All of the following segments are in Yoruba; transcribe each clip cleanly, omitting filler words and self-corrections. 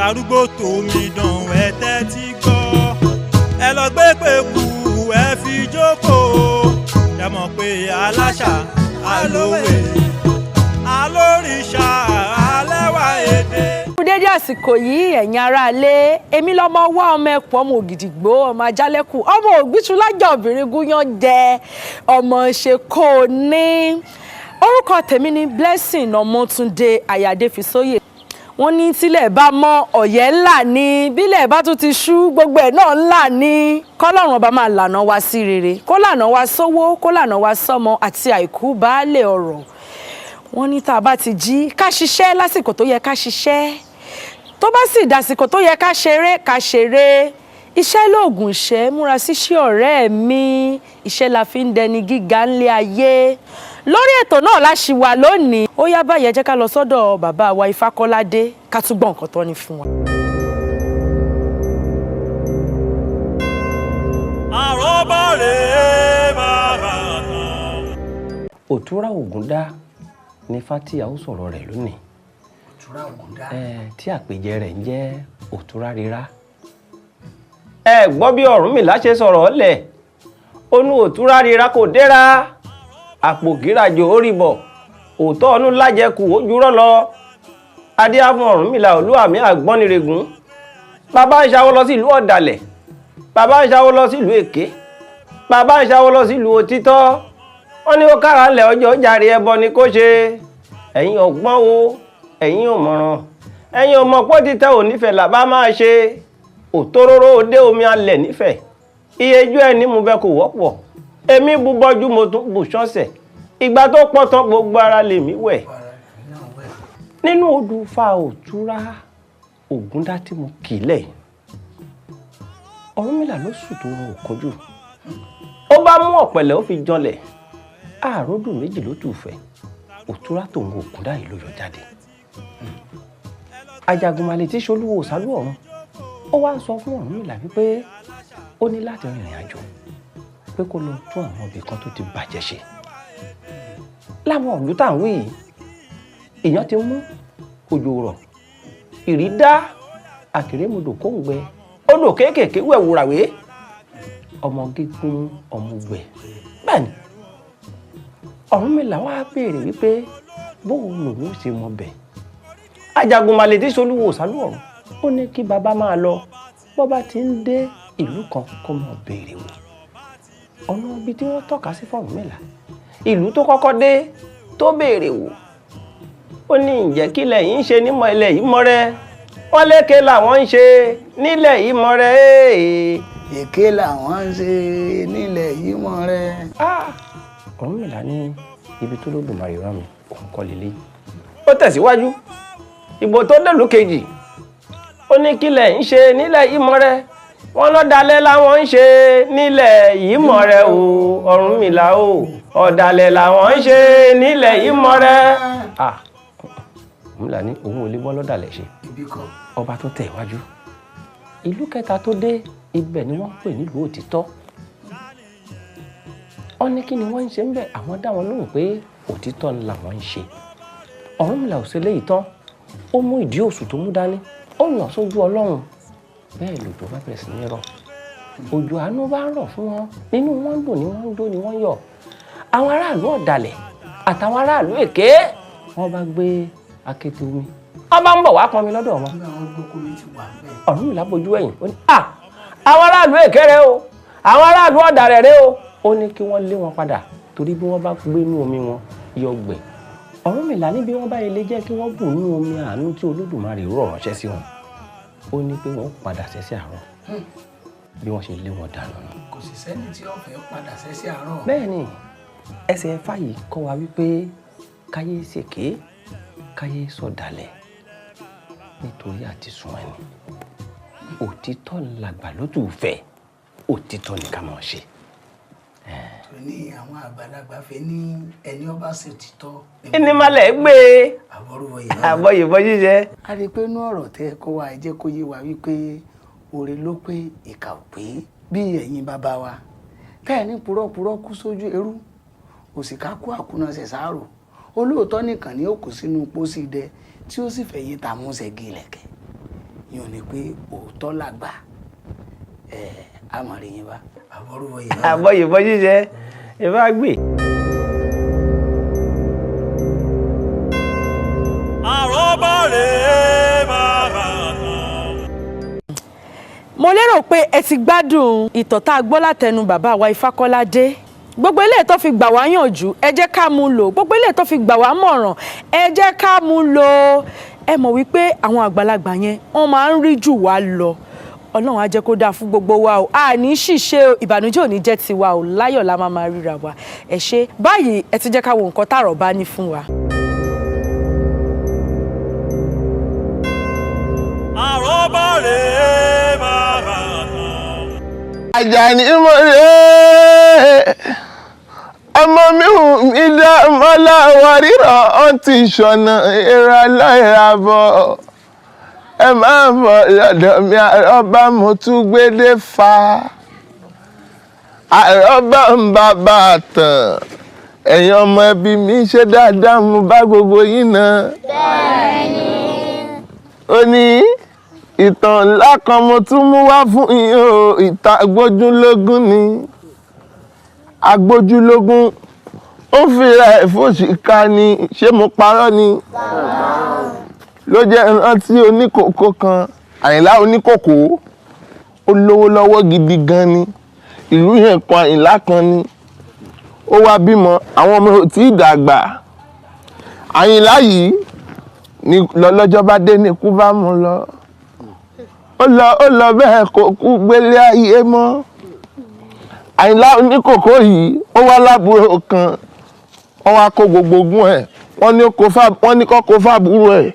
arúgbó tòmí dàn ẹ tẹ́tí gbọ́ ẹ lọ gbé pẹ̀kú ẹ fi jókòó ẹ mọ̀ pé aláṣà alówè alórìṣà alẹ́wà èdè. dédé àsìkò yìí ẹ̀yin aráalé èmi lọ́mọ wá ọmọ ẹ̀pọ̀ ọmọ ògìdìgbò ọmọ ajálẹ́kù ọmọ ògbítúlájà obìnrin gúnyán jẹ ọmọ ṣe kò ní orúkọ tèmi ní Blessing Ọmọ́túndé Ayádéfisóyè. wọ́n ní tílẹ̀ bá mọ́ ọ̀yẹ́ ńlá ní bílẹ̀ bá tún ti ṣú gbogbo ẹ̀ náà ńlá ní kọ́lọ́run ọba máa lànà wá sí rere kó lànà wá sówó kó lànà wá sọ́mọ àti àìkú baálé ọ̀rọ̀. wọ́n ní tá a bá ti jí ká ṣiṣẹ́ lásìkò tó yẹ ká ṣiṣẹ́ tó bá sì dàsìkò tó yẹ ká ṣeré iṣẹ́ lóògùn ìṣẹ́ múra síṣẹ́ ọ̀rẹ́ mi iṣẹ́ la fi ń dẹni gíga ńlẹ̀ ayé. lórí ètò náà la ṣì wà lónìí ó yá báyẹn jẹ́ ká lọ sọ́dọ̀ bàbá wa Ifákọ́ládé ká tún gbọ́ nǹkan tó ní fún wa. Aroba rèé bàbá kan. Òtúrá Ògúndá ní Fátíà ó sọ̀rọ̀ rẹ̀ lónìí. Òtúrá Ògúndá. Tí àpèjẹ rẹ̀ ń jẹ́ Òtúrá rírá. Gbọ́ bí Ọ̀rúnmìlà ṣe sọ̀rọ̀ ọ̀lẹ̀ ó ní Òtúrá rírá kò dẹ́ra àpò gíràjò orí bọ̀ òótọ́ ọ̀nù lájẹkù ojúrọ́ lọ adíá fún Ọ̀rúnmìlà olúwàmí àgbọ́nirègún bàbá ń ṣàwọ́ lọ sí ìlú ọ̀dàlẹ̀ bàbá ń ṣàwọ́ lọ sí ìlú èké bàbá ń ṣàwọ́ lọ sí ìlú òtítọ́ wọ́n ní ó kára ńlẹ̀ ọjọ́ jàre ẹbọ ni kó ṣe ẹ̀yin ọ̀gbọ́n wo ẹ̀yin òmọ̀ràn ẹ̀yin ọmọ pọ́ títẹ́ ò nífẹ̀ẹ́ làbá máa ṣe òtóróró òde omi alẹ̀ nífẹ̀ẹ́ iyejú ẹni mú bẹ kò wọ́pọ̀ èmi bu bọ́jú mo tún bù ṣọ́ọ̀ṣẹ̀ ìgbà tó pọ̀ tán gbogbo ara lèmi wẹ̀ nínú odù fa Òtúrá Ògúndá tí mo kì í lẹ̀ Ọ̀rúnmìlà ló sùn tó rún òkúnjù ó bá mú ọ̀pẹ̀lẹ̀ ó fi janlẹ̀ àròdù méjì ló tù fẹ́ Òtúrá tòun Ògúndá yìí ló yọ jáde Ajagunmalè tí ṣolúwo sálú ọ̀run ó wá ń sọ fún Ọ̀rúnmìlà wípé ó ní láti rìnrìn àjò pé kó lọ tún àwọn ibì kan tó ti bàjẹ́ ṣe láwọn ìlú tá à ń wí yìí èèyàn ti mú òjò rọ̀ ìrì dá àkèrèmọdò kó ń gbẹ odò kéékèèké wẹ̀wùràwé ọmọ gígùn ọmọ gbẹ bẹ́ẹ̀ ni Ọ̀rúnmìlà wá béèrè wípé bóun lòun ṣe mọ bẹ́ẹ̀ Ajagunmalè tí ṣolúwo sálú ọ̀run ó ní kí bàbá máa lọ bó bá ti ń dé ìlú kan kó mọ̀ béèrè wò ọ̀nà ibi tí wọ́n tọ́ka sí f'Ọ̀rúnmìlà ìlú tó kọ́kọ́ dé tó béèrè wò ó ní ǹjẹ́ kí ilẹ̀ yìí ń ṣe nímọ̀ ilẹ̀ yìí mọ́ rẹ́ wọ́n lékè làwọn ń ṣe nílẹ̀ yìí mọ́ rẹ́ èké làwọn ń ṣe nílẹ̀ yìí mọ́ rẹ́. Ọ̀rúnmìlà ní ibi tó lódùmarè rán mi òun kọ́ lélẹ́yìí ó tẹ̀síwájú ìbò tó dẹ̀lú kejì ó ní kílẹ̀ ń ṣe nílẹ̀ yìí mọ́ rẹ́ wọ́n lọ dalẹ̀ làwọn ń ṣe nílẹ̀ yìí mọ́ rẹ́ o Ọ̀rúnmìlà o ọ̀dàlẹ̀ làwọn ń ṣe nílẹ̀ yìí mọ́ rẹ́. Ọ̀rúnmìlà ní òun ò lè bọ́ lọ́dàlẹ̀ ṣe ọba tó tẹ̀ wájú ìlú kẹta tó dé ibẹ̀ ni wọ́n pè nílùú òtítọ́ wọ́n ní kí ni wọ́n ń ṣe ń bẹ̀ àwọn dá wọn lóhùn pé òtítọ́ ni làwọn ń ṣe Ọ̀rúnmìlà ò ṣe léyìí tán ó mú ìdí òṣù tó mú dání ó yàn sójú Ọlọ́run bẹ́ẹ̀ lòjò bá bẹ̀rẹ̀ sí ní rọ̀ òjò àánú bá ń rọ̀ fún wọn nínú wọn ń dùn ní wọn ń dó ni wọ́n yọ̀ àwọn aráàlú ọ̀dàlẹ̀ àtàwọn aráàlú èké wọ́n bá gbé akéte omi wọ́n bá ń bọ̀ wá pọn mi lọ́dọ̀ wọn. Ọ̀rúnmìlà bojú ẹ̀yìn ó ní àwọn aráàlú èké rẹ o àwọn aráàlú ọ̀dàlẹ̀ rẹ o ó ní kí wọ́n lé wọn padà torí bí wọ́n bá gbé inú omi wọn yọ gbẹ Ọ̀rúnmìlà ní bí wọ́n bá ilé jẹ́ kí wọ́n bù nínú omi àánú tí Olódùmarè rọ̀ ránṣẹ́ sí wọn ó ní pé wọ́n padà sẹ́sẹ́ àárọ̀ bí wọ́n ṣe lé wọn dànù. kò sì sẹ́ni tí ó fẹ́ padà sẹ́sẹ́ àárọ̀. bẹ́ẹ̀ ni ẹsẹ̀ Ẹ̀fà yìí kọ́ wa wípé káyé ṣèké káyé sọ̀dàlẹ̀ nítorí àti sùn ẹni òtítọ́ làgbà lójú fẹ́ òtítọ́ ni ká máa ṣe. tó ní àwọn àgbàlagbà fẹ́ ní ẹni ọba ṣe títọ́. ẹni malẹ̀ gbé àbọ̀yìnbọ̀ jíjẹ. a rí i pé inú ọ̀rọ̀ tẹ́ ẹ kọ́ wa ẹ jẹ́ kó yé wa wípé oore ló pé ìkà ò pé bí ẹ̀yin bàbá wa bẹ́ẹ̀ ní purọ́purọ́ kú sójú eérú òṣìkà kú àkúnà ṣẹ̀ṣàrò olóòótọ́ nìkan ni ó kù sínú pósí dẹ tí ó sì fẹ̀yìn tààmú ṣẹ́gi ìlẹ̀kẹ̀ yóò ní pé òótọ́ làgbà àmọ̀rí yín bá. àbọ̀yìnbọ̀ jíjẹ ẹ bá gbé. Aroba rèé bàbá kan. mo lérò pé ẹ ti gbádùn ìtàn tá a gbọ́ látẹnu bàbá wa Ifákọ́ládé. Gbogbo eléyìí tó fi gbà wá yànjú ẹ jẹ́ ká mú lò, gbogbo eléyìí tó fi gbà wá mọ̀ràn ẹ jẹ́ ká mú lò. Ẹ mọ̀ wípé àwọn àgbàlagbà yẹn wọ́n máa ń rí jù wá lọ. Ọlọ́run á jẹ́ kó dáa fún gbogbo wa o, a ní ṣìṣe ìbànújẹ́ ò ní jẹ́ tiwa o, láyọ̀ la máa ríra wa. Ẹ ṣé báyìí ẹ ti jẹ́ ká wo nǹkan tààrọ̀ bá ní fún wa. Aroba rèé bàbá kan. Àjàní mo rè ọmọ mi hùn mí dá mọ́lá wa rírọ̀ ọ́n ti ṣọ̀nà ìra láìra bọ̀ ẹ máa bọ̀ lọ́dọ̀ mi àrọ́bá mo tún gbédé fa àrọ́bá ń bàbá àtàn ẹ̀yin ọmọ ẹbí mi ṣe dáadáa mo bá gbogbo yín náà. Bẹ́ẹ̀ni. Ó ní ìtàn ńlá kan mo tún mú wá fún yín o, ìtàn agbójúlógún ni. Agbójúlógún ó fira ẹ̀ fòṣìkà ni, ṣé mo parọ́ ni? Ló jẹ́ rántí oníkòkó kan, Àyìnlá oníkòkó, ó lówó lọ́wọ́ gidi gan ni, ìlú yẹn kan Àyìnlá kan ni, ó wá bímọ, àwọn ọmọ ò tí ì dàgbà. Àyìnlá yìí ni lọ́jọ́ bá dé ní ikú bá mú lọ. Ó lọ bẹ́ẹ̀ kò kú gbélé ayé mọ́. Àyìnlá oníkòkó yìí ó wá lábúrò kan, wọ́n wá kó gbogbo ogún ẹ̀, wọ́n ní kó kó fábúrò ẹ̀.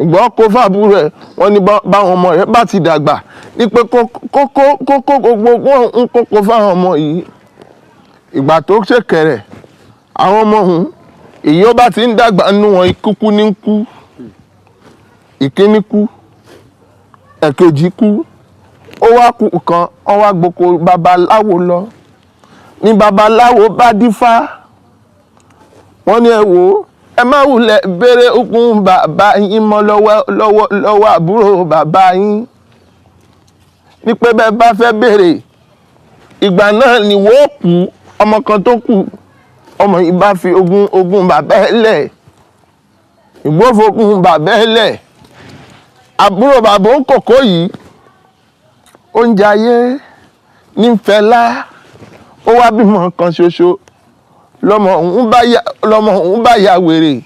Ìgbọ́n kó fábúrò ẹ̀, wọ́n ní báwọn ọmọ rẹ̀ bá ti dàgbà ní pé kó gbogbo ogún ń kó fáwọn ọmọ yìí. Ìgbà tó ṣèkẹrẹ̀ àwọn ọmọ ọ̀hún èyí ó bá ti ń dàgbà nú wọn ikú ní kú, ìkíní kú, ẹ̀kejì kú, ó wá kú kan, wọ́n wá gboko babaláwo lọ. Ní babaláwo bá dífá, wọ́n ní ẹ wò ẹ má wulẹ̀ béèrè ogún bàbá yín mọ́ lọ́wọ́ àbúrò bàbá yín, ní pé bẹ́ẹ̀ bá fẹ́ béèrè ìgbà náà ni wọ́n kú. Ọmọ kan tó kù, ọmọ yìí bá fi ogún bàbá ẹ̀ lẹ̀, ìgbófogún bàbá ẹ̀ lẹ̀. Àbúrò bàbá òǹkòkó yìí oúnjẹ ayé nífẹ̀ẹ́lá, ó wá bímọ kan ṣoṣo, lọmọ òun bá ya wèrè.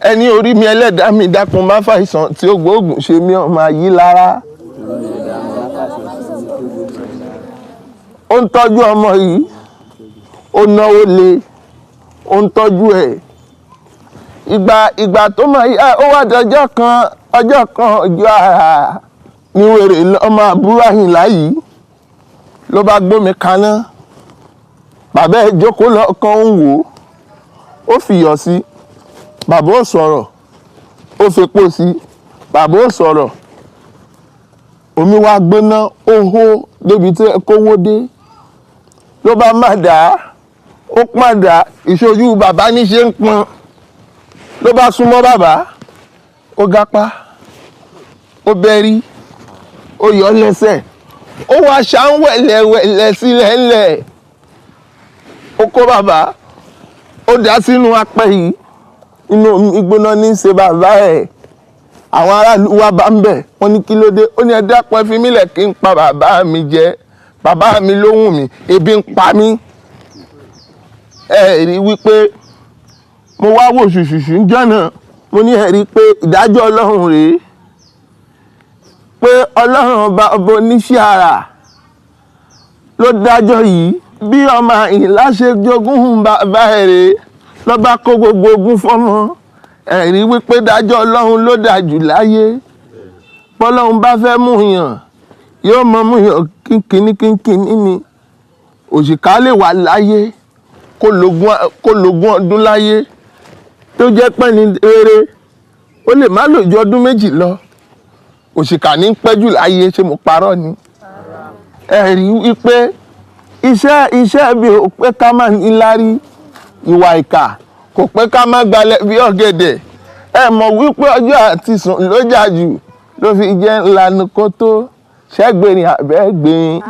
Ẹni orí mi ẹlẹ́dàá mi dákun má fàìsàn tí ó gbóògùn ṣe mí ọmọ ayé lára. Ó ń tọ́jú ọmọ yìí, ó náwó lé, ó ń tọ́jú ẹ̀. Ìgbà tó máa yá, ó wá dọjọ́ kan ọjọ́ àrà ní wèrè ọmọ àbúrò Àyìnlá yìí ló bá gbómi kaná. Bàbá ẹ̀ jókòó lọ́kàn ń wò ó fìyọ̀ sí, bàbá ò sọ̀rọ̀, ó fepo sí, bàbá ò sọ̀rọ̀. Omi wá gbóná ó hó débi tí kówó dé, ló bá má dà, ó pàdà, ìṣojú bàbá ní ṣe ń pọn, ló bá súnmọ́ bàbá, ó gápá, ó bẹ́rí, ó yọ lẹ́sẹ̀, ó wá ṣàǹwẹ̀lẹ̀wẹ̀lẹ̀ sílẹ̀ ńlẹ̀, ó kó bàbá, ó dá sínú apẹ yìí, inú omi gbóná ní í ṣe bàbá ẹ̀. Àwọn aráàlú wá bá ń bẹ̀, wọ́n ní kí ló dé, ó ní ẹ dákun ẹ fi mí lẹ̀ kí n pa bàbá mi jẹ, bàbá mi ló wù mí, ebi ń pa mí. Ẹ rí wípé mo wá wò ṣùṣùṣù ń jọ́nà, mo ní ẹ rí pé ìdájọ́ Ọlọ́run rèé, pé Ọlọ́run ọba oníṣẹ́ ara ló dájọ́ yìí. Bí ọmọ Àyìnlá ṣe jogún bàbá ẹ̀ rèé, ló bá kó gbogbo ogún fọ́mọ. Ẹ rí wípé dájọ́ Ọlọ́run ló dájú láyé. Bọ́lọ́run bá fẹ́ mú yàn, yóò mọ mú yàn kínkínní ni. Òṣìkà lè wà láyé kó lógún ọdún láyé, tó jẹ́ pé ní eré ó lè má lò ju ọdún méjì lọ. Òṣìkà ní pẹ́jù láyé, ṣé mo parọ́ ni? Ẹ rí wípé iṣẹ́ bí ò pé ká má níláárí, ìwà ìkà kò pé ká má gbalẹ̀ bí ọ̀gẹ̀dẹ̀. Ẹ mọ̀ wípé ọjọ́ àti sùn ló jà jù ló fi jẹ́ ńlanu kó tó ṣẹ́gbẹ̀rin àbẹ́gbẹ̀rin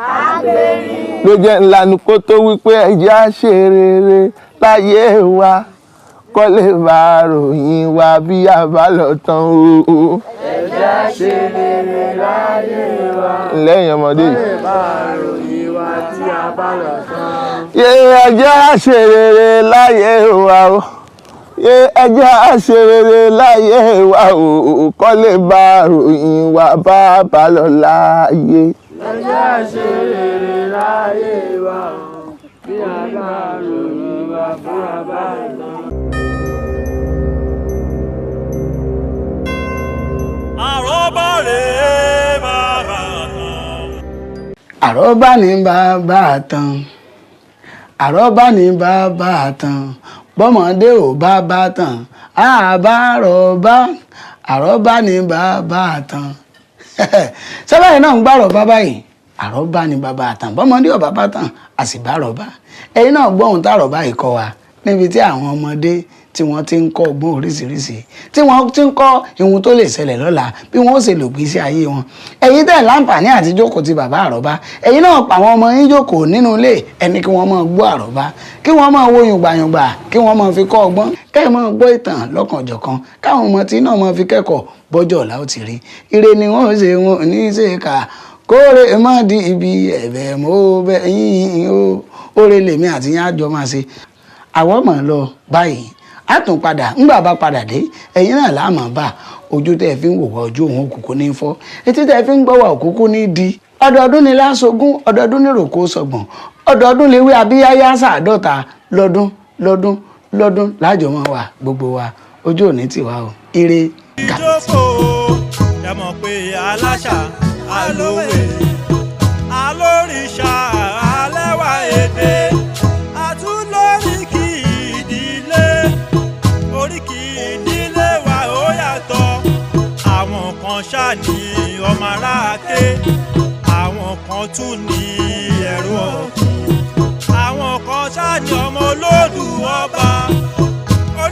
ló jẹ́ ńlanu kó tó wípé ẹjẹ́ á ṣe rere láyé wa kọ́ lè bá ròyìn wa bí a bá lọ tán o. ẹjẹ́ á ṣe rere láyé wa lẹ́yìn ọmọdé kọ́ lè bá ròyìn wa tí a bá lọ tán. ẹjẹ́ á ṣe rere láyé wa o. ẹjẹ́ á ṣe rere láyé wa o kọ́ lè bá ròyìn wa bá a bá lọ láyé. ẹjẹ́ á ṣe rere láyé wa o bí a bá ròyìn wa bá a bá lọ. Àrọ́bá rèé bàbá tán. Àrọ́bá ní bàbá tán àrọ́bá ní bàbá tán bọ́mọdé ò bàbá tán àbá rọ̀bá àrọ́bá ní bàbá tán sábàyí náà ń gbàrọ̀ bàbá yìí àrọ́bá ní bàbá tán bọ́mọdé ò bàbá tán a sì bá rọ̀bá ẹ̀yin náà gbọ́ ohun tàrọ̀bá yìí kọ́ wa níbi tí àwọn ọmọdé tí wọ́n ti ń kọ́ ọgbọ́n oríṣiríṣi tí wọ́n ti ń kọ́ ihun tó lè ṣẹlẹ̀ lọ́la bí wọ́n ó ṣe lò gbé sí ayé wọn ẹ̀yin tẹ̀ láǹfààní àti jókòó ti bàbá àrọ́bá ẹ̀yin náà pa àwọn ọmọ yín jókòó nínú ilé ẹni kí wọ́n máa gbọ́ àrọ́bá kí wọ́n máa wo yùngbàyùngbà kí wọ́n máa fi kọ́ ọgbọ́n kẹ́ ẹ̀ máa gbọ́ ìtàn lọ́kànjọ̀kan káwọn ọmọ tí náà máa fi kẹ́kọ̀ọ́ bọ́jọ́ ọ̀la ó ti rí ire ni wọ́n ṣe wọn ní í ṣe kà kóore má di ibi ẹ̀bẹ̀ mo bẹ̀ yín o oore lèmi àti yín àjọ máa ṣe àwọn ọmọ lọ báyìí a tún padà ńgbà bá padà dé ẹ̀yin náà láàmú bá ojú tẹ́ fi ń wò wá ojú òun òkùnkùn ní fọ́ etí tẹ́ fi ń gbọ́ wá òkùnkùn ní di ọdọọdún ni láṣogún ọdọọdún ní ròkó sọgbọ̀n ọdọọdún lè wí abíyáyá sàádọ́ta lọ́dún lájọ mọ́ wa gbogbo wa ojú òní tiwa o ire kàtí. ìjókòó ẹ mọ̀ pé aláṣà alówe alórìṣà alẹ́wà èdè àtúnlóríkì ìdílé oríkì ìdílé wa ó yàtọ̀ àwọn kan ṣáà ní ọmọ aráàké àwọn kan tún ní ẹ̀rọ ọ̀tọ̀.